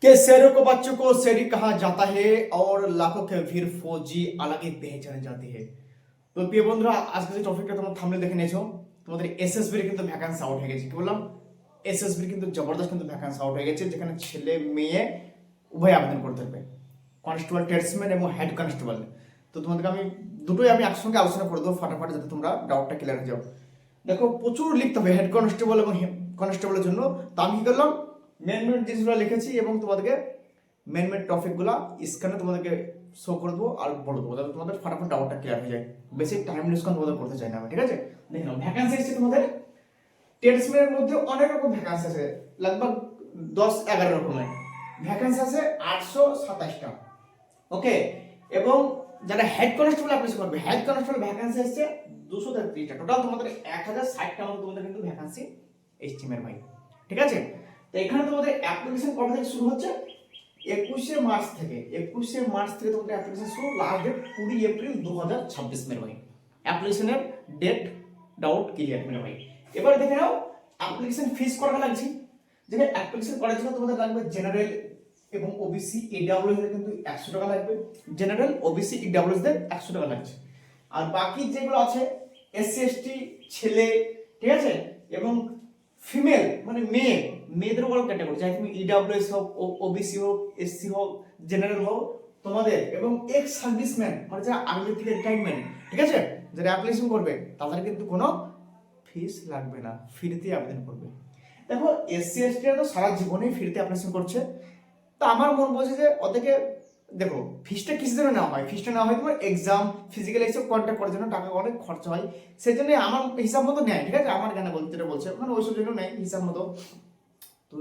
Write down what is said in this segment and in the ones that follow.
के शेरों को बच्चों को शेरी कहा जाता है और लाखों के वीर फौजी अलग ही पहचाने जाती है। তো প্রিয় বন্ধুরা, আজকে যে টপিকটা তোমরা থাম্বনেল দেখে নিয়েছো, তোমাদের এসএসবি এর কিন্তু ভ্যাকান্সি আউট হয়ে গেছে। কি বললাম? এসএসবি এর কিন্তু জবরদস্ত কিন্তু ভ্যাকান্সি আউট হয়ে গেছে, যেখানে ছেলে মেয়ে উভয় আবেদন করতে পারবে, কনস্টেবল ট্রেডসম্যান এবং হেড কনস্টেবল। তো তোমাদেরকে আমি দুটোই একসঙ্গে আলোচনা করে দেবো ফাটাফাট, যাতে তোমরা ডাউটটা ক্লিয়ার হয়ে যাও। দেখো, প্রচুর লিখতে হবে হেড কনস্টেবল এবং কনস্টেবলের জন্য। তো আমি কি করলাম, মেন জিনিসগুলো লিখেছি এবং তোমাদেরকে মেন টপিকগুলো স্ক্রিনে তোমাদেরকে শো করে দেবো আর বলে দেবো, যাতে তোমাদের ফাটাফাট ডাউটটা ক্লিয়ার হয়ে যায়। বেশি টাইম লিস্ট তোমাদের করতে চাই না আমি, ঠিক আছে? দেখে নাও, ভ্যাকান্সি এসেছে তোমাদের ট্রেডসম্যানের মধ্যে অনেক রকম ভ্যাকান্সি আছে, লগভগ 10-11 রকমের ভ্যাকান্সি আছে, 827টা। ওকে, এবং যারা হেড কনস্টেবল অ্যাপ্লিকেশন করবে, হেড কনস্টেবল ভ্যাকান্সি এসেছে 233টা। টোটাল তোমাদের 1060টা মতো তোমাদের কিন্তু ভ্যাকান্সি এসছে মের ভাই, ঠিক আছে? তো এখানে তোমাদের অ্যাপ্লিকেশন কবে থেকে শুরু হচ্ছে? 21শে মার্চ থেকে। 21শে মার্চ থেকে তোমাদের অ্যাপ্লিকেশন শুরু, লাস্ট ডেট 20 এপ্রিল 2026 মের ভাই। অ্যাপ্লিকেশনের ডেট ডাউট ক্লিয়ার মের ভাই। এবার দেখে নাও অ্যাপ্লিকেশন ফিস কত লাগছে। যেটা অ্যাপ্লিকেশন করার জন্য তোমাদের লাগবে জেনারেল এবং ওবিসি ইডব্লিউএস এর কিন্তু 100 টাকা লাগবে। জেনারেল ওবিসি ইডব্লিউএস দের 100 টাকা লাগছে। আর বাকি যেগুলো আছে এসসি এসটি ছেলে, ঠিক আছে, এবং ফিমেল মানে মেয়েদের বড় ক্যাটাগরি, চাই তুমি ইডব্লিউএস হোক, ওবিসি হোক, এসসি হোক, জেনারেল হোক তোমাদের, এবং এক্স সার্ভিসম্যান মানে যারা আর্মি থেকে রিটায়ারমেন্ট, ঠিক আছে, যারা অ্যাপ্লিকেশন করবে তাদের কিন্তু কোনো ফিস লাগবে না, ফ্রিতে আবেদন করবে। দেখো, এসসি এসটি তো সারা জীবনেই ফ্রিতে অ্যাপ্লিকেশন করছে। তা আমার মন বলছে যে ওদেরকে, দেখো ফিসটা কিসের জন্য নেওয়া হয়? ফিসটা নেওয়া হয় তোমার এক্সাম, ফিজিক্যাল এইসব কন্ট্যাক্ট করার জন্য, টাকা অনেক খরচা হয়, সেই জন্য আমার হিসাব মতো নেয়, ঠিক আছে? আমার জ্ঞানে বলতে যেটা বলছে মানে ওইসব জন্য নেয় হিসাব মতো। তো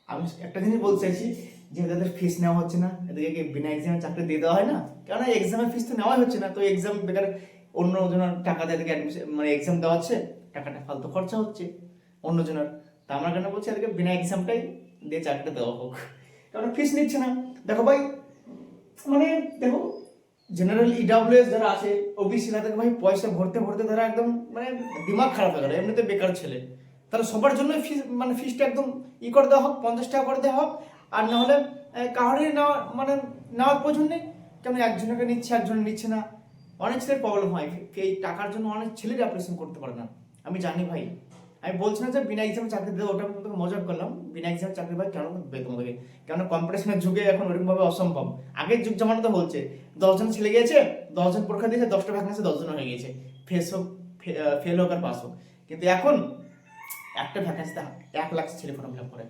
আমি একটা জিনিস বলতে চাইছি যে এদের ফিস নেওয়া হচ্ছে না, এদেরকে বিনা এক্সামে চাকরি দিয়ে দেওয়া হয় না, কারণ এক্সামের ফিস তো নেওয়াই হচ্ছে না। তো এক্সাম বেকার অন্য জনের টাকা দিয়ে এদেরকে অ্যাডমিশন মানে এক্সাম দেওয়া হচ্ছে, টাকাটা ফালতু খরচা হচ্ছে অন্য জনের। তা আমার কেন বলছি এদেরকে বিনা এক্সামটাই দিয়ে চাকরিটা দেওয়া হোক, কারণ ফিস নিচ্ছে না। দেখো ভাই, মানে দেখো জেনারেল ইডব্লিউএস যারা আছে, ওবিসি, তাদের ভাই পয়সা ভরতে ভরতে তারা একদম মানে দিমাগ খারাপ হয়ে গেল, এমনিতে বেকার ছেলে। তাহলে সবার জন্য ফিস মানে ফিসটা একদম করে দেওয়া হোক, 50 টাকা করে দেওয়া হোক। আর না হলে কাউরে নেওয়া মানে নেওয়ার প্রয়োজন নেই, কেন একজনকে নিচ্ছে একজন নিচ্ছে না। অনেক ছেলের প্রবলেম হয়, এই টাকার জন্য অনেক ছেলের অ্যাপ্লিকেশন করতে পারে না। আমি জানি ভাই, আমি বলছি না যে বিনা এক্সামে চাকরি দেবো, ওটা আমি তোমাকে মজা করলাম। বিনা এক্সামে চাকরি ভাই কেন দেবে তোমাদেরকে? কেন কম্পিটিশনের যুগে এখন ওরকম ভাবে অসম্ভব। আগের যুগ জামানাতে বলছে 10 জন ছেলে গিয়েছে, 10 জন পরীক্ষা দিয়েছে, 10টা ভ্যাকেন্সি 10 জন হয়ে গিয়েছে, ফেল হোক আর পাস হোক। কিন্তু এখন একটা ভ্যাকেন্সিতে 1 লাখ ছেলে ফর্ম ফিল আপ করে,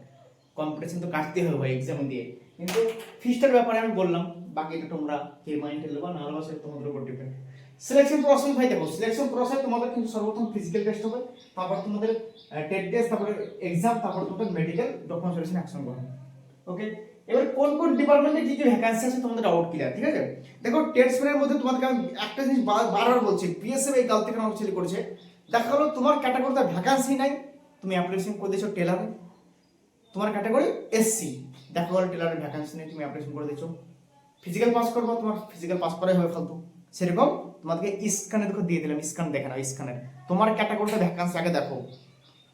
কম্পিটিশন তো কাটতে হবে ভাই এক্সাম দিয়ে। কিন্তু ফিসটার ব্যাপারে আমি বললাম, বাকিটা তোমরা কে মাইন্ডে নেবা না নেবা সেটা তোমাদের উপর ডিপেন্ড। সিলেকশন প্রসেস ভাই, দেখো সিলেকশন প্রসেস তোমাদের কিন্তু সর্বপ্রথম ফিজিক্যাল টেস্ট হবে, তারপর তোমাদের টেট টেস্ট, তারপরে এক্সাম, তারপর তোমাদের মেডিকেল ডকুমেন্ট ভেরিফিকেশন অ্যাকশন করা। ওকে, এবার কোন কোন ডিপার্টমেন্টে কি কি ভ্যাকেন্সি আছে তোমাদের ডাউট ক্লিয়ার, ঠিক আছে? দেখো, টেস্টম্যানের মধ্যে তোমাদেরকে আমি একটা জিনিস বারবার বলছি, বিএসএফ এই গাল থেকে অনেক ছেলে করেছে। দেখা গেলো তোমার ক্যাটাগরিতে ভ্যাকেন্সি নাই, তুমি অ্যাপ্লিকেশন করে দিয়েছো টেলারে, তোমার ক্যাটাগরি এসসি, দেখা গেলো টেলারের ভ্যাকেন্সি নেই, তুমি অ্যাপ্লিকেশন করে দিয়েছো। ফিজিক্যাল পাস করবো, তোমার ফিজিক্যাল পাস করাই হবে ফালতু। সেরকম তোমাদেরকে স্ক্যানে দেখো দিয়ে দিলাম, স্ক্যান দেখে নাও, স্ক্যানের তোমার ক্যাটাগরিতে ভ্যাকেন্সি আগে দেখো।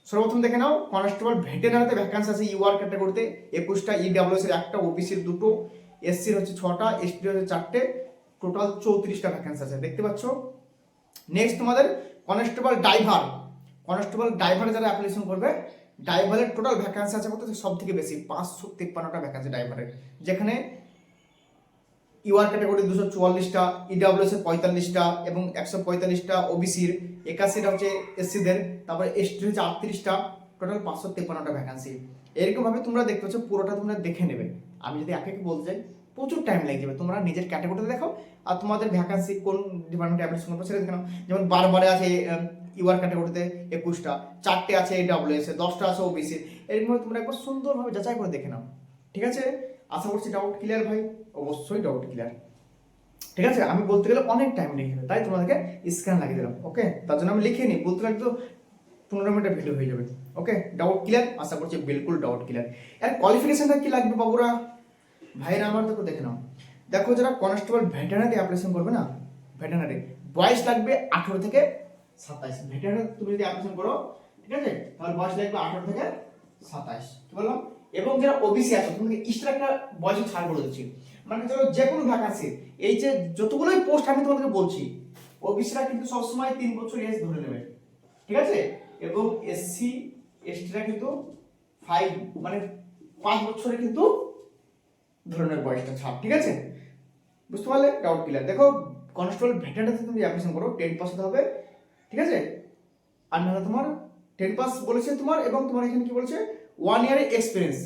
সর্বপ্রথম দেখে নাও কনস্টেবল ভেটেরিনারিতে ভ্যাকেন্সি আছে ইউআর ক্যাটাগরিতে 21টা, ইডব্লিউএস এর 1টা, ওবিসির 2টো, এসসির হচ্ছে 6টা, এসটি হচ্ছে 4টে, টোটাল 34টা ভ্যাকেন্সি আছে, দেখতে পাচ্ছ? নেক্সট তোমাদের কনস্টেবল ড্রাইভারে যারা অ্যাপ্লিকেশন করবে, ড্রাইভারের টোটাল ভ্যাকেন্সি আছে কত? সব থেকে বেশি 553টা ভ্যাকেন্সি ড্রাইভারের, যেখানে ইউআর ক্যাটাগরি 244টা, ইডব্লিউএস এর 45টা এবং 145টা, ওবিসির 81টা হচ্ছে এসসিদের, তারপরে এসটি হচ্ছে 38টা, টোটাল 553টা ভ্যাকেন্সি। এরকম ভাবে তোমরা দেখতে পাচ্ছ, পুরোটা তোমরা দেখে নেবে। আমি যদি একে একে বলতে যাই প্রচুর টাইম লেগে যাবে। তোমরা নিজের ক্যাটাগরিতে দেখো আর তোমাদের ভ্যাকেন্সি কোন ডিপার্টমেন্টে অ্যাপ্লিকেশন করবে সেটা দেখে নাও। যেমন বারবারে আছে ইউআর ক্যাটাগরিতে 21টা, 4টে আছে ইডব্লিউএস এ, 10টা আছে ওবিসি। এরকমভাবে তোমরা একবার সুন্দরভাবে যাচাই করে দেখে নাও, ঠিক আছে? আশা করছি ডাউট ক্লিয়ার ভাই, অবশ্যই ডাউট ক্লিয়ার, ঠিক আছে? আমি বলতে গেলে অনেক টাইম লেগে যাবে, তাই তোমাদেরকে স্ক্যান লাগিয়ে দিলাম। ওকে, তার জন্য আমি লিখে নিই, বলতে লাগতো 15 মিনিটের ভিডিও হয়ে যাবে। ওকে, ডাউট ক্লিয়ার? আশা করছি বিলকুল ডাউট ক্লিয়ার। আর কোয়ালিফিকেশনটা কি লাগবে বাবুরা ভাইরা আমার? দেখো দেখে নাও, দেখো যারা কনস্টেবল ভেটেরিনারি অ্যাপ্লিকেশন করবে না, ভেটেরিনারি বয়স লাগবে 18 থেকে 27। ভেটেরিনারি তুমি যদি অ্যাপ্লিকেশন করো, ঠিক আছে, তাহলে বয়স লাগবে 18 থেকে 27। কি বললাম? এবং যারা ওবিসি আছে তোমাকে এক্সট্রা একটা বয়সে ছাড় করে দিচ্ছি, মানে ধরো যে কোনো ভ্যাকান্সি, এই যে যতগুলোই পোস্ট আমি তোমাদেরকে বলছি, ওবিসিরা কিন্তু সবসময় 3 বছর এজ ধরে নেবে, ঠিক আছে, এবং এসসি এসটিরা কিন্তু 5 মানে 5 বছরে কিন্তু ধরে নেবে বয়সটা ছাড়, ঠিক আছে, বুঝতে পারলে? Doubt clear? দেখো কনস্টেবল ভেটেরারিতে তুমি অ্যাপ্লিকেশন করো 10 পাস হতে হবে, ঠিক আছে, আর নাহলে তোমার 10 পাস বলেছে তোমার, এবং তোমার এখানে কি বলছে 1 ইয়ারের এক্সপিরিয়েন্স,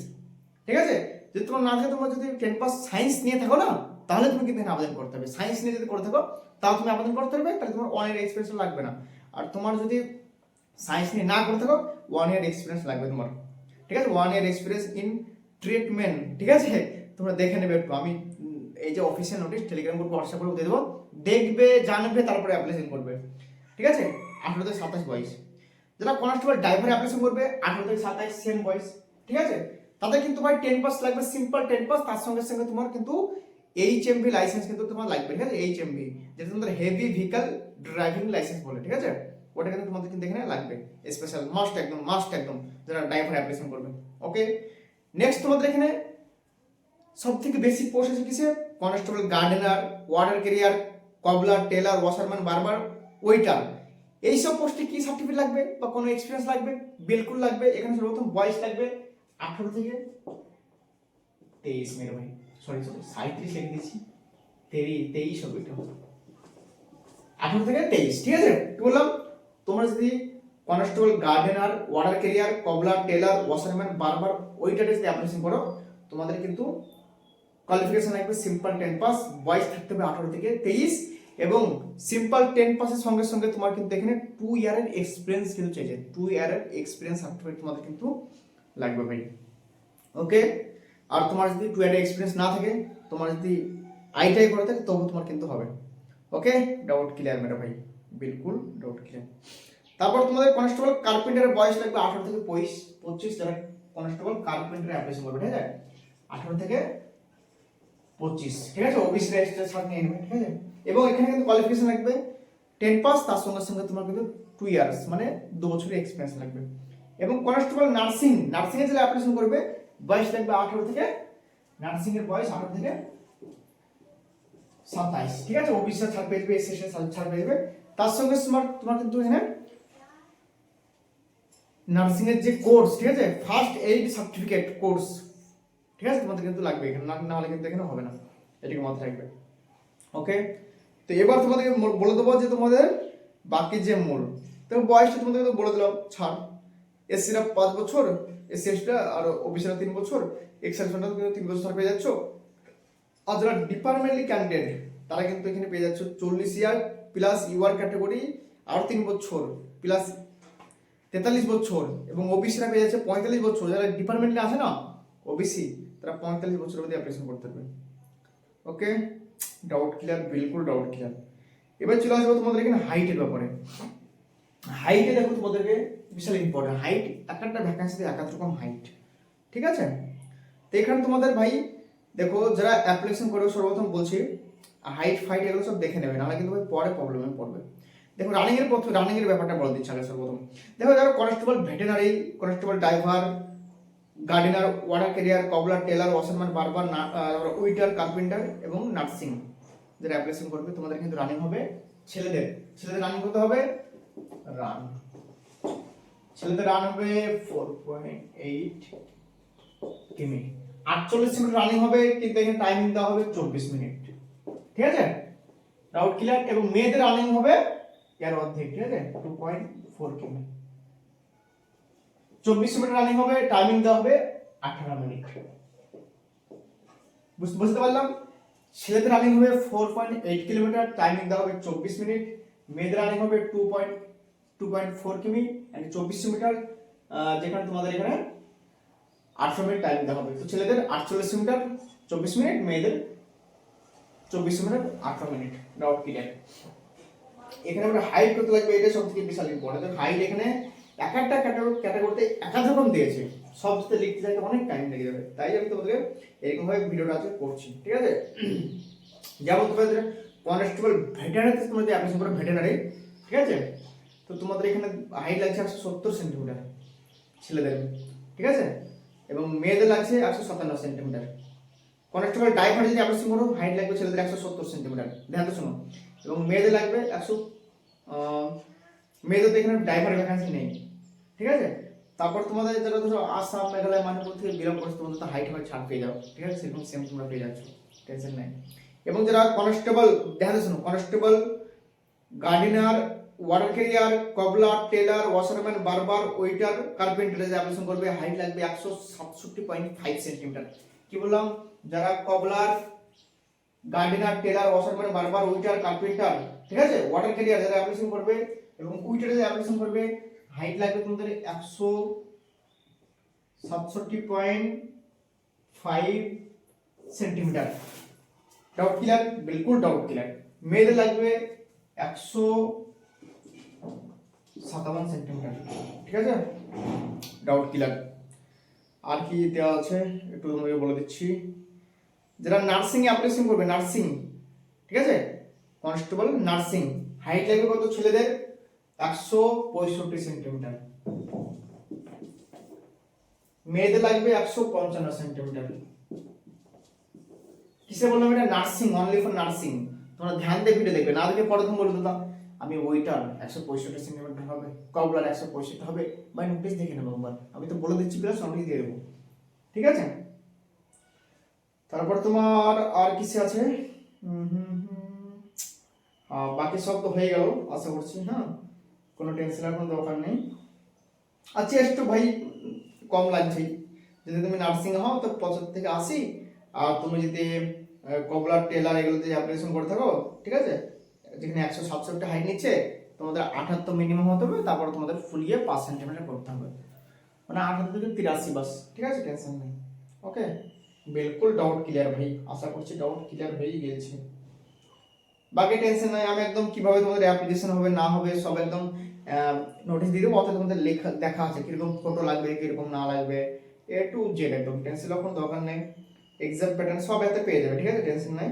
ঠিক আছে, যদি তোমার না থাকে, তোমার যদি 10 পাস সায়েন্স নিয়ে থাকো না, তাহলে তুমি কিন্তু এখানে আবেদন করতে হবে। সায়েন্স নিয়ে যদি করে থাকো তাও তুমি আবেদন করতে পারবে, তাহলে তোমার 1 ইয়ার এক্সপিরিয়েন্স লাগবে না। আর তোমার যদি সায়েন্স নিয়ে না করে থাকো 1 ইয়ার এক্সপিরিয়েন্স লাগবে তোমার, ঠিক আছে, 1 ইয়ার এক্সপিরিয়েন্স ইন ট্রিটমেন্ট, ঠিক আছে, তোমরা দেখে নেবে একটু। আমি এই যে official notice Telegram group WhatsApp group দিয়ে দেবো, দেখবে জানবে তারপরে অ্যাপ্লিকেশন করবে, ঠিক আছে। 18 থেকে 27 বয়স। যারা কনস্টেবল ড্রাইভার অ্যাপ্লিকেশন করবে 18 থেকে 27 সেম বয়স, ঠিক আছে, তাদের কিন্তু ভাই 10 পাস লাগবে, সিম্পল 10 পাস, তার সঙ্গে সঙ্গে তোমার কিন্তু এইচএমভি লাইসেন্স কিন্তু তোমার লাগবে, ঠিক আছে, এইচএমভি যেটা তোমাদের হেভি ভেহিকল ড্রাইভিং লাইসেন্স বলে, ঠিক আছে, ওটা কিন্তু তোমাদের কিন্তু এখানে লাগবে, স্পেশাল মাস্ট একদম যারা ড্রাইভার অ্যাপ্লিকেশন করবে। ওকে, নেক্সট তোমাদের এখানে সব থেকে বেশি পোস্ট আছে কিসে? Constable gardener, water carrier, cobbler, tailor, washerman, barber, waiter. এইসব পোস্টে কি সার্টিফিকেট লাগবে বা কোনো এক্সপিরিয়েন্স লাগবে? বিলকুল লাগবে। এখানে সর্বপ্রথম বয়স লাগবে 18 থেকে 23, মেরে ভাই সরি 37 লিখে দিয়েছি, 23 হবে এটা, 18 থেকে 23, ঠিক আছে। কি বললাম? তোমরা যদি constable gardener, water carrier, cobbler, tailor, washerman, barber, ওয়েটারে যদি অ্যাপ্লিকেশন করো, তোমাদের কিন্তু কোয়ালিফিকেশন লাগবে সিম্পল 10 পাস, বয়স থাকতে হবে 18 থেকে 23, এবং সিম্পল 10 পাসের সঙ্গে সঙ্গে তোমার কিন্তু এখানে 2 ইয়ারের এক্সপিরিয়েন্স কিন্তু চাইছে, 2 ইয়ারের এক্সপিরিয়েন্স সার্টিফিকেট তোমাদের কিন্তু লাগবে ভাই। ওকে, আর তোমার যদি 2 ইয়ারের এক্সপিরিয়েন্স না থাকে, তোমার যদি আইটিআই করে থাকে, তবু তোমার কিন্তু হবে। ওকে, ডাউট ক্লিয়ার মেরে ভাই? বিলকুল ডাউট ক্লিয়ার। তারপর তোমাদের কনস্টেবল কার্পেন্টারের বয়স লাগবে 18 থেকে 25, যারা কনস্টেবল কার্পেন্টারে অ্যাপ্লিকেশন করবে, ঠিক আছে, 18 থেকে 25, ঠিক আছে, ওবিসি রেজিস্ট্রেশন সাথে নিয়ে নেবে, ঠিক আছে, এবং এখানে কিন্তু কোয়ালিফিকেশন লাগবে 10 পাস, তার সঙ্গে সঙ্গে তোমার কিন্তু 2 ইয়ার্স মানে 2 বছরের এক্সপিরিয়েন্স লাগবে। এবং কনস্টেবল নার্সিং এর যারা অ্যাপ্লিকেশন করবে, বয়স লাগবে 18 থেকে, নার্সিং এর বয়স 18 থেকে 27, ঠিক আছে, ওবিসি ছাড় পেয়ে যাবে, এসসি ছাড় পেয়ে যাবে। তার সঙ্গে তোমার কিন্তু এখানে নার্সিং এর যে কোর্স, ঠিক আছে, ফার্স্ট এইড সার্টিফিকেট কোর্স, ঠিক আছে, তোমাদের কিন্তু লাগবে এখানে, না হলে কিন্তু এখানে হবে না, এটাকে মাথায় রাখবে। ওকে, তো এবার তোমাদেরকে বলে দেবো যে তোমাদের বাকি যে মূল, তো বয়সটা তোমাদেরকে বলে দিলাম, ছাড়, এসসিরা 5 বছর, এসসি এসটিরা আর ওবিসিরা 3 বছর, এক্সেপশনটা কিন্তু 3 বছর পেয়ে যাচ্ছ। আর যারা ডিপার্টমেন্টালি ক্যান্ডিডেট, তারা কিন্তু এখানে পেয়ে যাচ্ছ 40 ইয়ার প্লাস ইউআর ক্যাটাগরি আর 3 বছর প্লাস 43 বছর, এবং ওবিসিরা পেয়ে যাচ্ছে 45 বছর। যারা ডিপার্টমেন্টে আছে না ওবিসি, তারা 45 বছর অবধি অ্যাপ্লিকেশন করতে পারবে। Okay, doubt clear? বিলকুল ডাউট ক্লিয়ার। এবার চলে আসবো তোমাদের এখানে হাইটের ব্যাপারে। হাইটে দেখো তোমাদেরকে বিশাল ইম্পর্টেন্ট, হাইট একটা ভ্যাকান্সিতে এক এক রকম হাইট, ঠিক আছে। তো এখানে তোমাদের ভাই দেখো, যারা অ্যাপ্লিকেশন করবে সর্বপ্রথম বলছি হাইট ফাইট এগুলো সব দেখে নেবে, নাহলে কিন্তু ভাই পরে প্রবলেমে পড়বে। দেখো রানিং এর ব্যাপারটা বলে দিচ্ছি আগে সর্বপ্রথম। দেখো যারা constable veterinary, constable driver, gardener, water carrier, cobbler, tailor, washerman, barber, waiter, carpenter এবং নার্সিং যারা অ্যাপ্লিকেশন করবে, তোমাদের কিন্তু রানিং হবে। ছেলেদের রানিং করতে হবে, ছেলেদের রান হবে 4.8 কিমি, 48 মিনিট রানিং হবে, কিন্তু এখানে টাইমিং দেওয়া হবে 24 মিনিট, ঠিক আছে, ডাউট ক্লিয়ার। এবং মেয়েদের রানিং হবে এর অর্ধেক, ঠিক আছে, 2.4 কিমি, 24 মিনিট রানিং হবে, টাইমিং দেওয়া হবে 18 মিনিট। বুঝতে পারলাম? ছেলেদের রানিং হবে 4.8 কিলোমিটার, টাইমিং দেওয়া হবে 24 মিনিট। মেয়েদের রানিং হবে 2.4 কিমি এন্ড 24 মিটার, যেখানে তোমাদের এখানে 800 মিনিট টাইমিং দেওয়া হবে। তো ছেলেদের 48 মিটার 24 মিনিট, মেয়েদের 24 মিনিট 18 মিনিট। Doubt clear? এখানে আমরা হাইট করতে লাগবে, এটা সবথেকে বিশাল ইম্পর্টেন্ট। হাইট এখানে এক একটা ক্যাটাগরিতে এক এক রকম দিয়েছে, সবচেয়ে লিখতে চাইতে অনেক টাইম লেগে যাবে, তাই আমি তোমাদের এরকম ভাবে ভিডিওটা আজকে করছি, ঠিক আছে। যেমন তোমাদের কনস্টেবল ভেটেরারিতে তোমাদের অ্যাপ্লিকেশন করো, ভেটেরারি, ঠিক আছে, তো তোমাদের এখানে হাইট লাগছে 170 সেন্টিমিটার ছেলেদের, ঠিক আছে, এবং মেয়েদের লাগছে 157 সেন্টিমিটার। কনস্টেবল ড্রাইভার যদি অ্যাপ্লিকেশন করো হাইট লাগবে ছেলেদের 170 সেন্টিমিটার, ধ্যান শোনো। এবং মেয়েদের লাগবে 100, মেয়েদের তো এখানে ড্রাইভার ভ্যাকান্সি নেই, ঠিক আছে। তারপর তোমাদের যারা ধরো আসাম মেঘালয় মণিপুর থেকে বিলং করছে তোমাদের তো হাইট ছাড় পেয়ে যাও, ঠিক আছে, সেরকম সেম তোমরা পেয়ে যাচ্ছ, টেনশন নাই। এবং যারা কনস্টেবল, ধ্যান শোনো, constable, gardener, water carrier, cobbler, tailor, washerman, barber, waiter, কার্পেন্টারে যে অ্যাপ্লিকেশন করবে হাইট লাগবে 167.5 সেন্টিমিটার। কি বললাম? যারা কবলার, Gardiner, teller, washerman, barber, waiter, carpenter, ঠিক আছে, ওয়াটার ক্যারিয়ার যারা অ্যাপ্লিকেশন করবে এবং ওয়েটারে যে অ্যাপ্লিকেশন করবে হাইট লাগবে তোমাদের 167.5 সেন্টিমিটার। Doubt clear? বিলকুল ডাউট ক্লিয়ার। মেয়েদের লাগবে 157 সেন্টিমিটার, ঠিক আছে, ডাউট ক্লিয়ার। আর কি দেওয়া আছে একটু তোমাকে বলে দিচ্ছি। যারা নার্সিং এ অ্যাপ্লিকেশন করবে, নার্সিং, ঠিক আছে, কনস্টেবল নার্সিং, হাইট লাগবে কত ছেলেদের? 165 সেন্টিমিটার। মেয়েদের লাগবে 155 সেন্টিমিটার। কিসে বললাম? এটা নার্সিং, অনলি ফর নার্সিং। তোমরা ধ্যান দিয়ে ভিডিও দেখবে, না দেখে পরে তুমি বলে দাদা আমি ওয়েটার 165 সেন্টিমিটার হবে, কবলার 165 হবে, বাই নোটিস দেখে নেবো একবার, আমি তো বলে দিচ্ছি প্লাস নোটিস দিয়ে দেবো, ঠিক আছে। তারপর তোমার আর কিসে আছে? বাকি সব তো হয়ে গেল আশা করছি, হ্যাঁ, কোনো টেনশনের কোনো দরকার নেই। আচ্ছা একটু ভাই কম লাগছে, যদি তুমি নার্সিং হও তো 75 থেকে 80, আর তুমি যদি কবলার, টেলার এগুলোতে অ্যাপ্লিকেশন করে থাকো, ঠিক আছে, যেখানে 167 হাইট নিচ্ছে তোমাদের 78 মিনিমাম হতে হবে, তারপর তোমাদের ফুলিয়ে 5 সেন্টিমিটার করতে হবে, মানে 78 থেকে 83 বাস, ঠিক আছে, টেনশন নেই। ওকে, বিলকুল ডাউট ক্লিয়ার ভাই, আশা করছি ডাউট ক্লিয়ার হয়ে গেছে। বাকি টেনশন নাই, আমি একদম কিভাবে তোমাদের অ্যাপ্লিকেশন হবে না হবে সব একদম নোটিশ দিয়ে দেবো, অর্থাৎ তোমাদের লেখা দেখা আছে কিরকম ফটো লাগবে কিরকম না লাগবে, এ টু জেড একদম, টেনশন এখন দরকার নেই। এক্সাম প্যাটার্ন সব এতে পেয়ে যাবে, ঠিক আছে, টেনশন নাই,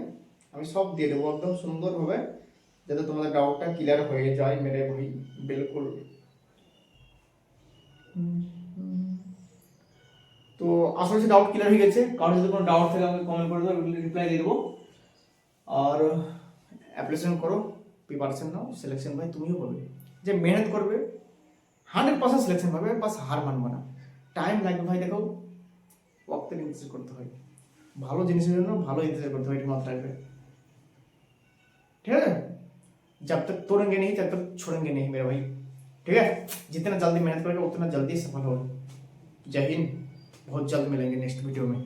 আমি সব দিয়ে দেবো একদম সুন্দরভাবে, যাতে তোমাদের ডাউটটা ক্লিয়ার হয়ে যায় মেরে ভাই, বিলকুল। তো আশা করছি ডাউট ক্লিয়ার হয়ে গেছে। কারণ যদি কোনো ডাউট থাকে আমাকে কমেন্ট করে দেবো, রিপ্লাই দিয়ে দেবো। আর অ্যাপ্লিকেশন করো, প্রিপারেশন নাও, সিলেকশন ভাই তুমিও করবে, যে মেহনত করবে 100% সিলেকশন পাবে, বাস হার মানবে না, টাইম লাগবে ভাই, দেখো ওয়াক্তের ইন্তজার করতে হয়, ভালো জিনিসের জন্য ভালো ইন্তজার করতে হয়, এটা মাথায় রাখবে, ঠিক আছে। जब तक तोड़ेंगे नहीं तब तक छोड़ेंगे नहीं मेरे भाई, ठीक है। जितना जल्दी मेहनत करेगा उतना जल्दी सफल हो। जय हिंद, बहुत जल्द मिलेंगे नेक्स्ट वीडियो में।